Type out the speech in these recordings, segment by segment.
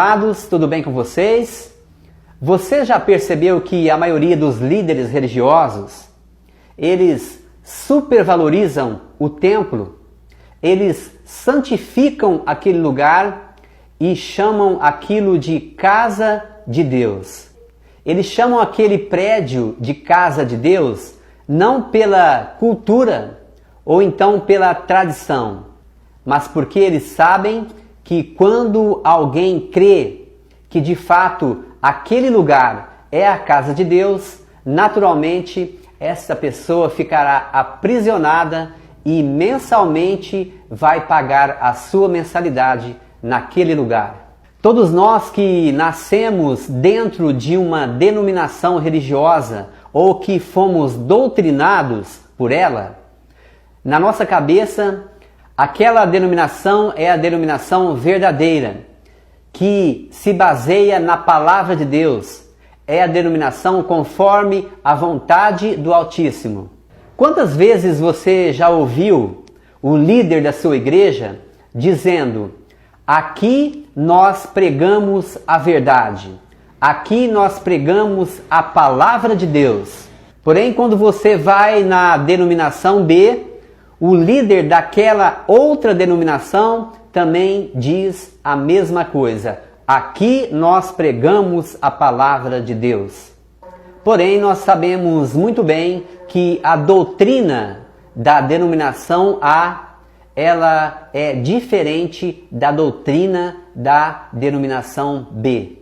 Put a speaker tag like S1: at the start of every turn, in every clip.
S1: Amados, tudo bem com vocês? Você já percebeu que a maioria dos líderes religiosos, eles supervalorizam o templo, eles santificam aquele lugar e chamam aquilo de casa de Deus. Eles chamam aquele prédio de casa de Deus não pela cultura ou então pela tradição, mas porque eles sabem que quando alguém crê que de fato aquele lugar é a casa de Deus, naturalmente essa pessoa ficará aprisionada e mensalmente vai pagar a sua mensalidade naquele lugar. Todos nós que nascemos dentro de uma denominação religiosa ou que fomos doutrinados por ela, na nossa cabeça, aquela denominação é a denominação verdadeira, que se baseia na palavra de Deus. É a denominação conforme a vontade do Altíssimo. Quantas vezes você já ouviu o líder da sua igreja dizendo: aqui nós pregamos a verdade, aqui nós pregamos a palavra de Deus. Porém, quando você vai na denominação B, o líder daquela outra denominação também diz a mesma coisa. Aqui nós pregamos a palavra de Deus. Porém, nós sabemos muito bem que a doutrina da denominação A, ela é diferente da doutrina da denominação B.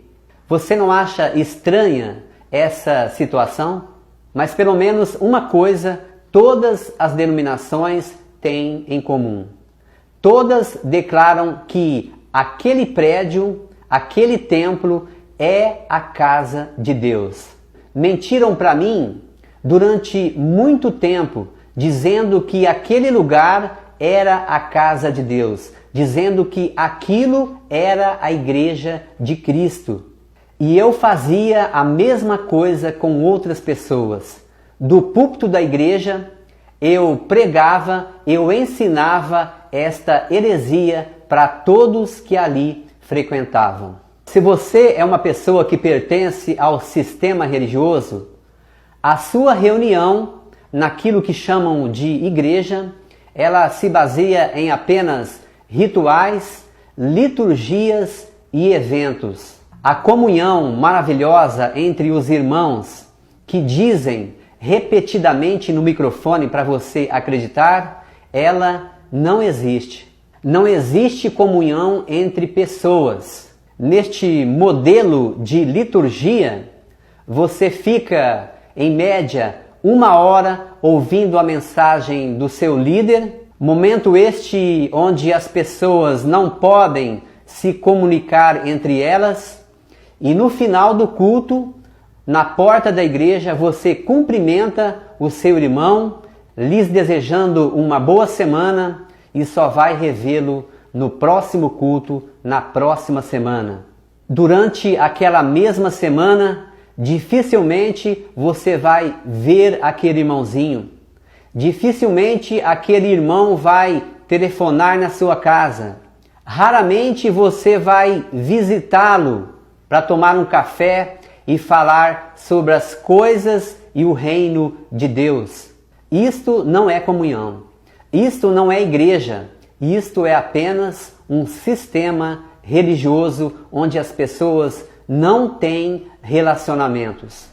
S1: Você não acha estranha essa situação? Mas pelo menos uma coisa todas as denominações têm em comum. Todas declaram que aquele prédio, aquele templo é a casa de Deus. Mentiram para mim durante muito tempo, dizendo que aquele lugar era a casa de Deus, dizendo que aquilo era a igreja de Cristo. E eu fazia a mesma coisa com outras pessoas. Do púlpito da igreja, eu pregava, eu ensinava esta heresia para todos que ali frequentavam. Se você é uma pessoa que pertence ao sistema religioso, a sua reunião, naquilo que chamam de igreja, ela se baseia em apenas rituais, liturgias e eventos. A comunhão maravilhosa entre os irmãos que dizem repetidamente no microfone para você acreditar, ela não existe. Não existe comunhão entre pessoas. Neste modelo de liturgia, você fica, em média, 1 hora ouvindo a mensagem do seu líder, momento este onde as pessoas não podem se comunicar entre elas, e no final do culto, na porta da igreja, você cumprimenta o seu irmão, lhes desejando uma boa semana e só vai revê-lo no próximo culto, na próxima semana. Durante aquela mesma semana, dificilmente você vai ver aquele irmãozinho. Dificilmente aquele irmão vai telefonar na sua casa. Raramente você vai visitá-lo para tomar um café e falar sobre as coisas e o reino de Deus. Isto não é comunhão. Isto não é igreja. Isto é apenas um sistema religioso onde as pessoas não têm relacionamentos.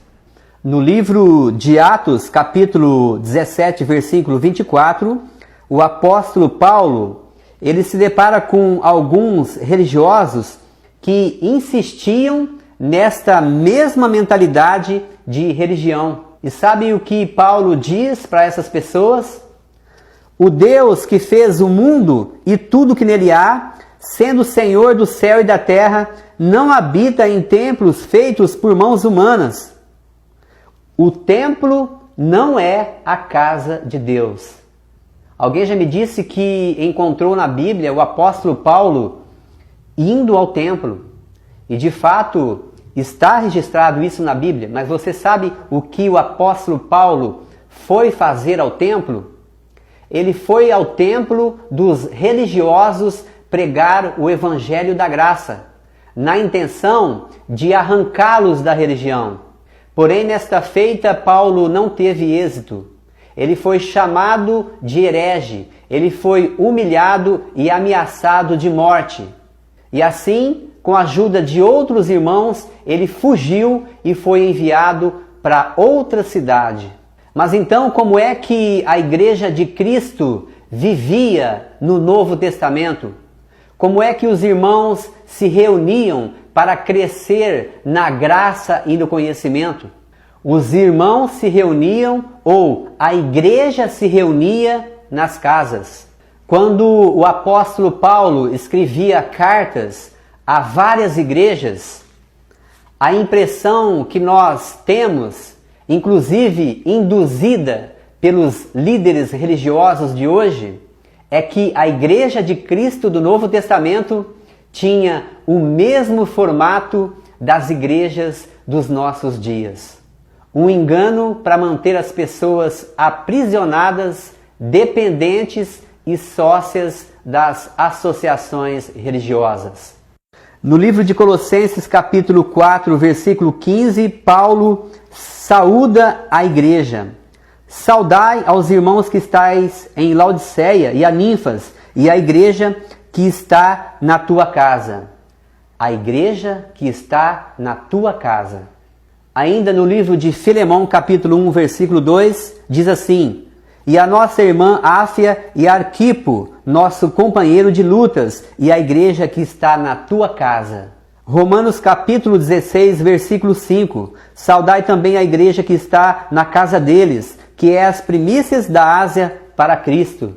S1: No livro de Atos, capítulo 17, versículo 24, o apóstolo Paulo, ele se depara com alguns religiosos que insistiam nesta mesma mentalidade de religião. E sabe o que Paulo diz para essas pessoas? O Deus que fez o mundo e tudo que nele há, sendo Senhor do céu e da terra, não habita em templos feitos por mãos humanas. O templo não é a casa de Deus. Alguém já me disse que encontrou na Bíblia o apóstolo Paulo indo ao templo. E de fato está registrado isso na Bíblia. Mas você sabe o que o apóstolo Paulo foi fazer ao templo? Ele foi ao templo dos religiosos pregar o evangelho da graça. na intenção de arrancá-los da religião. Porém, nesta feita, Paulo não teve êxito. Ele foi chamado de herege, ele foi humilhado e ameaçado de morte. E assim, com a ajuda de outros irmãos, ele fugiu e foi enviado para outra cidade. Mas então, como é que a Igreja de Cristo vivia no Novo Testamento? Como é que os irmãos se reuniam para crescer na graça e no conhecimento? Os irmãos se reuniam, ou a igreja se reunia nas casas. Quando o apóstolo Paulo escrevia cartas a várias igrejas, a impressão que nós temos, inclusive induzida pelos líderes religiosos de hoje, é que a Igreja de Cristo do Novo Testamento tinha o mesmo formato das igrejas dos nossos dias. Um engano para manter as pessoas aprisionadas, dependentes e sócias das associações religiosas. No livro de Colossenses, capítulo 4, versículo 15, Paulo saúda a igreja. Saudai aos irmãos que estáis em Laodiceia e a Ninfas e a igreja que está na tua casa. A igreja que está na tua casa. Ainda no livro de Filemão, capítulo 1, versículo 2, diz assim: e a nossa irmã Áfia e Arquipo, nosso companheiro de lutas, e a igreja que está na tua casa. Romanos capítulo 16, versículo 5, saudai também a igreja que está na casa deles, que é as primícias da Ásia para Cristo.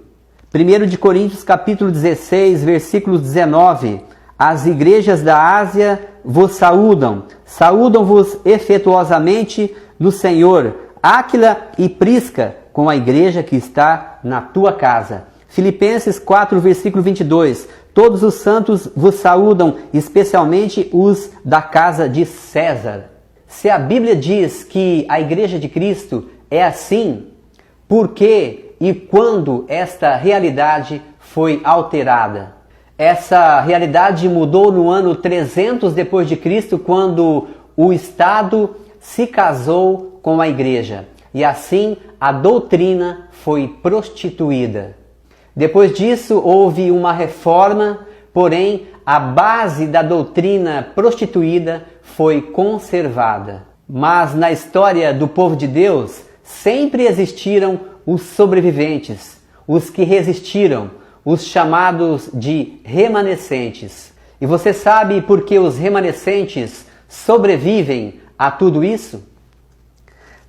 S1: 1 de Coríntios capítulo 16, versículo 19, as igrejas da Ásia vos saúdam, saúdam-vos efetuosamente no Senhor, Áquila e Prisca, com a igreja que está na tua casa. Filipenses 4, versículo 22, todos os santos vos saúdam, especialmente os da casa de César. Se a Bíblia diz que a igreja de Cristo é assim, por que e quando esta realidade foi alterada? Essa realidade mudou no ano 300 depois de Cristo, quando o Estado se casou com a igreja. E assim a doutrina foi prostituída. Depois disso houve uma reforma, porém a base da doutrina prostituída foi conservada. Mas na história do povo de Deus sempre existiram os sobreviventes, os que resistiram, os chamados de remanescentes. E você sabe por que os remanescentes sobrevivem a tudo isso?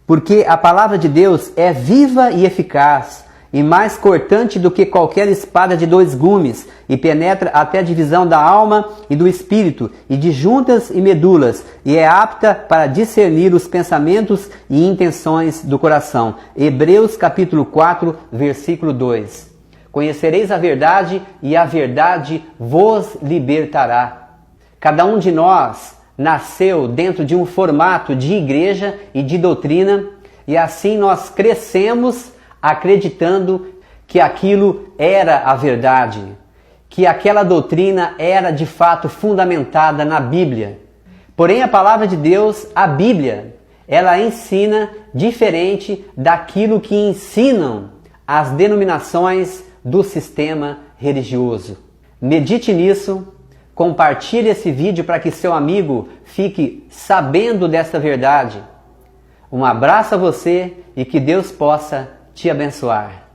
S1: Porque a palavra de Deus é viva e eficaz, e mais cortante do que qualquer espada de dois gumes, e penetra até a divisão da alma e do espírito, e de juntas e medulas, e é apta para discernir os pensamentos e intenções do coração. Hebreus capítulo 4, versículo 2. Conhecereis a verdade, e a verdade vos libertará. Cada um de nós nasceu dentro de um formato de igreja e de doutrina, e assim nós crescemos acreditando que aquilo era a verdade, que aquela doutrina era de fato fundamentada na Bíblia. Porém, a palavra de Deus, a Bíblia, ela ensina diferente daquilo que ensinam as denominações do sistema religioso. Medite nisso, compartilhe esse vídeo para que seu amigo fique sabendo desta verdade. Um abraço a você e que Deus possa te abençoar.